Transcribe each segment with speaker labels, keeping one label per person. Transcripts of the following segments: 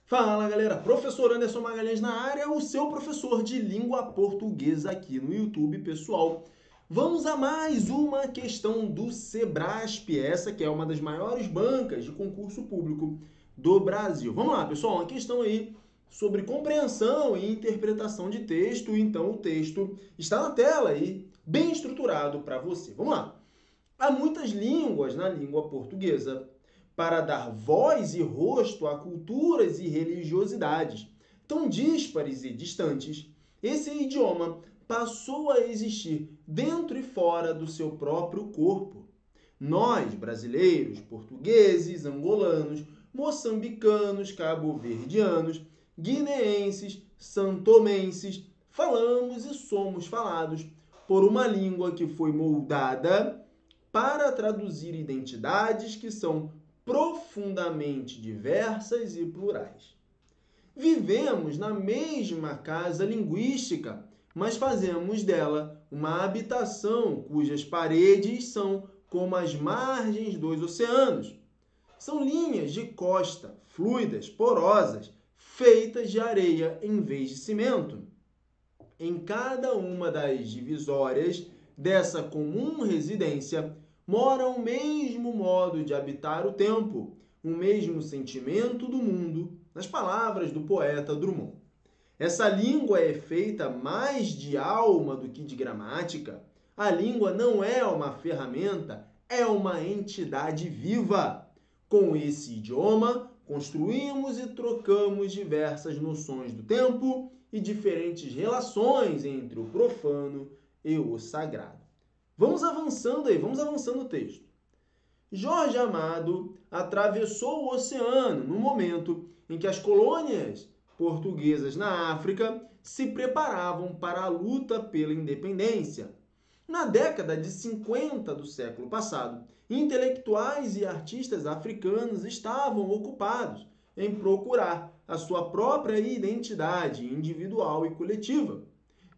Speaker 1: Fala galera, professor Anderson Magalhães na área, o seu professor de língua portuguesa aqui no YouTube, pessoal. Vamos a mais uma questão do Sebrasp, essa que é uma das maiores bancas de concurso público do Brasil. Vamos lá, pessoal, uma questão aí sobre compreensão e interpretação de texto, então o texto está na tela aí, bem estruturado para você. Vamos lá. Há muitas línguas na língua portuguesa para dar voz e rosto a culturas e religiosidades tão díspares e distantes. Esse idioma passou a existir dentro e fora do seu próprio corpo. Nós, brasileiros, portugueses, angolanos, moçambicanos, cabo-verdianos, guineenses, santomenses, falamos e somos falados por uma língua que foi moldada para traduzir identidades que são profundamente diversas e plurais. Vivemos na mesma casa linguística, mas fazemos dela uma habitação cujas paredes são como as margens dos oceanos. São linhas de costa, fluidas, porosas, feitas de areia em vez de cimento. Em cada uma das divisórias dessa comum residência mora o mesmo modo de habitar o tempo, o mesmo sentimento do mundo, nas palavras do poeta Drummond. Essa língua é feita mais de alma do que de gramática. A língua não é uma ferramenta, é uma entidade viva. Com esse idioma, construímos e trocamos diversas noções do tempo e diferentes relações entre o profano e o sagrado. Vamos avançando o texto. Jorge Amado atravessou o oceano no momento em que as colônias portuguesas na África se preparavam para a luta pela independência. Na década de 50 do século passado, intelectuais e artistas africanos estavam ocupados em procurar a sua própria identidade individual e coletiva.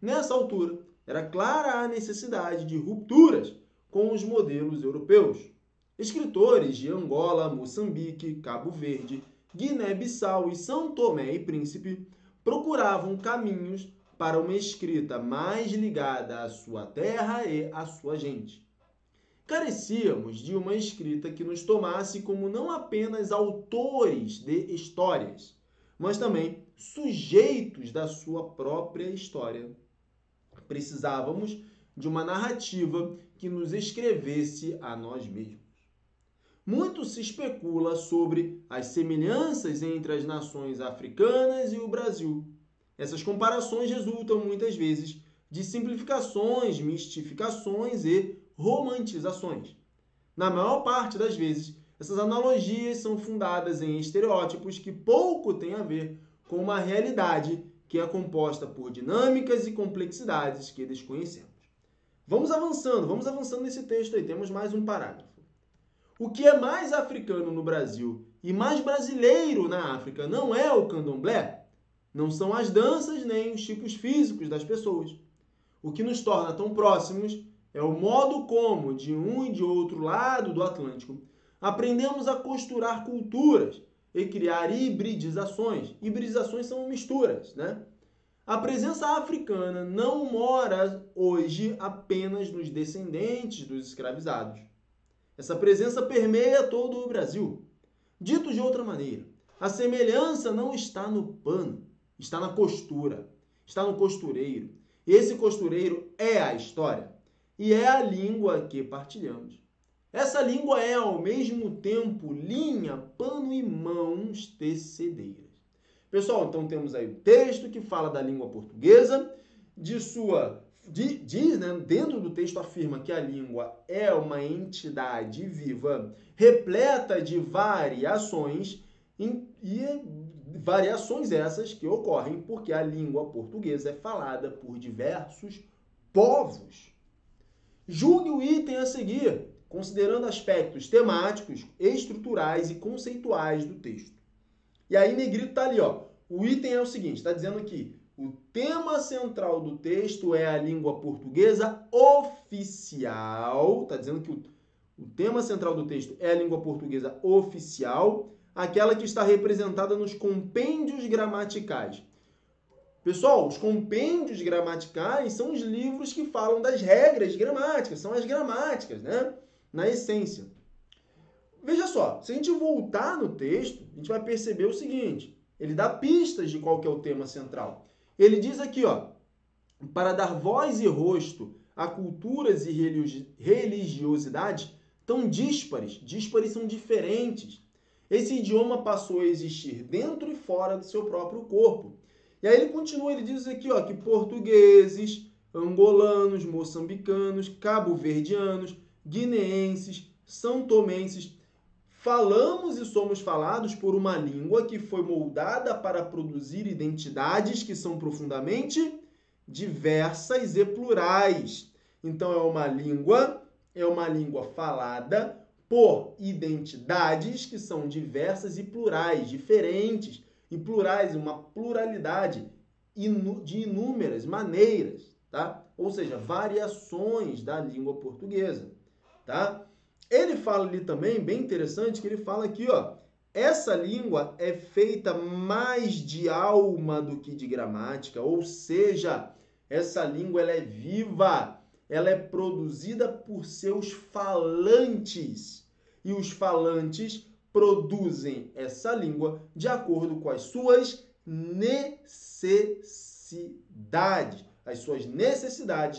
Speaker 1: Nessa altura, era clara a necessidade de rupturas com os modelos europeus. Escritores de Angola, Moçambique, Cabo Verde, Guiné-Bissau e São Tomé e Príncipe procuravam caminhos para uma escrita mais ligada à sua terra e à sua gente. Carecíamos de uma escrita que nos tomasse como não apenas autores de histórias, mas também sujeitos da sua própria história. Precisávamos de uma narrativa que nos escrevesse a nós mesmos. Muito se especula sobre as semelhanças entre as nações africanas e o Brasil. Essas comparações resultam muitas vezes de simplificações, mistificações e romantizações. Na maior parte das vezes, essas analogias são fundadas em estereótipos que pouco têm a ver com uma realidade que é composta por dinâmicas e complexidades que desconhecemos. Vamos avançando nesse texto aí, temos mais um parágrafo. O que é mais africano no Brasil e mais brasileiro na África não é o candomblé, não são as danças nem os tipos físicos das pessoas. O que nos torna tão próximos é o modo como, de um e de outro lado do Atlântico, aprendemos a costurar culturas e criar hibridizações. Hibridizações são misturas, né? A presença africana não mora hoje apenas nos descendentes dos escravizados. Essa presença permeia todo o Brasil. Dito de outra maneira, a semelhança não está no pano, está na costura, está no costureiro. Esse costureiro é a história e é a língua que partilhamos. Essa língua é, ao mesmo tempo, linha, pano e mãos tecedeiras. Pessoal, então temos aí o texto que fala da língua portuguesa, diz, né, dentro do texto afirma que a língua é uma entidade viva, repleta de variações, e variações essas que ocorrem porque a língua portuguesa é falada por diversos povos. Julgue o item a seguir, considerando aspectos temáticos, estruturais e conceituais do texto. E aí, negrito tá ali, ó. O item é o seguinte, está dizendo aqui, o tema central do texto é a língua portuguesa oficial. Está dizendo que o tema central do texto é a língua portuguesa oficial, aquela que está representada nos compêndios gramaticais. Pessoal, os compêndios gramaticais são os livros que falam das regras gramáticas, são as gramáticas, né? Na essência. Veja só, se a gente voltar no texto, a gente vai perceber o seguinte, ele dá pistas de qual que é o tema central. Ele diz aqui, ó, para dar voz e rosto a culturas e religiosidades tão díspares são diferentes. Esse idioma passou a existir dentro e fora do seu próprio corpo. E aí ele continua, ele diz aqui, ó, que portugueses, angolanos, moçambicanos, cabo-verdianos, guineenses, são-tomenses, falamos e somos falados por uma língua que foi moldada para produzir identidades que são profundamente diversas e plurais. Então, é uma língua falada por identidades que são diversas e plurais, diferentes e plurais, uma pluralidade de inúmeras maneiras, tá? Ou seja, variações da língua portuguesa, tá? Ele fala ali também, bem interessante, que ele fala aqui, ó, essa língua é feita mais de alma do que de gramática, ou seja, essa língua ela é viva, ela é produzida por seus falantes, e os falantes produzem essa língua de acordo com as suas necessidades,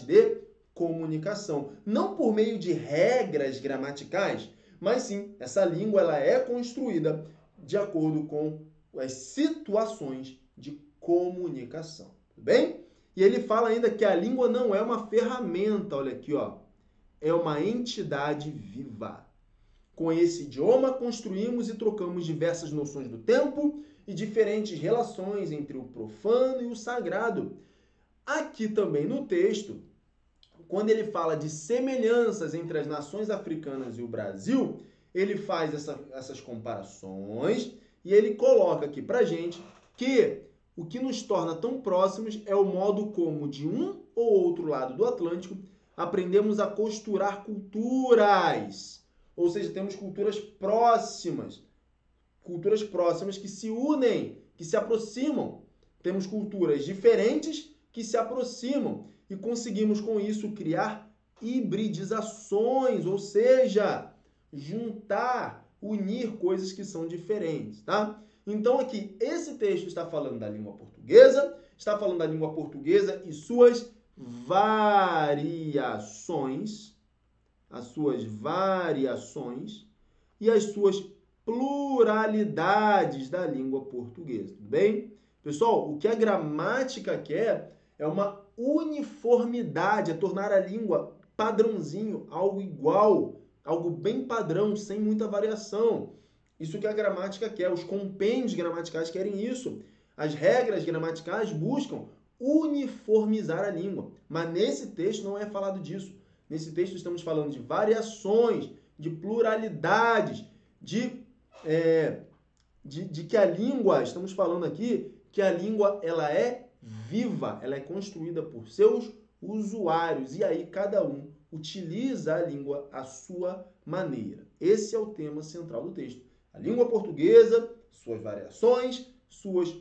Speaker 1: de comunicação, não por meio de regras gramaticais, mas sim, essa língua ela é construída de acordo com as situações de comunicação, tudo bem? E ele fala ainda que a língua não é uma ferramenta, olha aqui, ó, é uma entidade viva. Com esse idioma, construímos e trocamos diversas noções do tempo e diferentes relações entre o profano e o sagrado. Aqui também no texto, quando ele fala de semelhanças entre as nações africanas e o Brasil, ele faz essas comparações e ele coloca aqui pra gente que o que nos torna tão próximos é o modo como, de um ou outro lado do Atlântico, aprendemos a costurar culturas. Ou seja, temos culturas próximas que se unem, que se aproximam. Temos culturas diferentes que se aproximam e conseguimos com isso criar hibridizações, ou seja, juntar, unir coisas que são diferentes, tá? Então aqui, esse texto está falando da língua portuguesa e suas variações, e as suas pluralidades da língua portuguesa, tudo bem? Pessoal, o que a gramática quer é uma uniformidade, é tornar a língua padrãozinho, algo igual, algo bem padrão, sem muita variação. Isso que a gramática quer, os compêndios gramaticais querem isso. As regras gramaticais buscam uniformizar a língua, mas nesse texto não é falado disso. Nesse texto estamos falando de variações, de pluralidades, de que a língua, estamos falando aqui, que a língua ela é viva, ela é construída por seus usuários, e aí cada um utiliza a língua à sua maneira. Esse é o tema central do texto. A língua portuguesa, suas variações, suas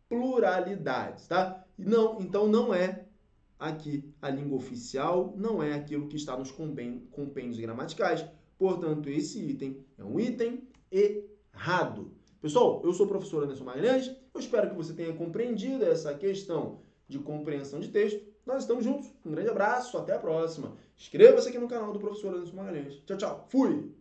Speaker 1: pluralidades, tá? Então não é aqui a língua oficial, não é aquilo que está nos compêndios gramaticais. Portanto, esse item é um item errado. Pessoal, eu sou o professor Anderson Magalhães, eu espero que você tenha compreendido essa questão de compreensão de texto. Nós estamos juntos, um grande abraço, até a próxima. Inscreva-se aqui no canal do professor Anderson Magalhães. Tchau, tchau, fui!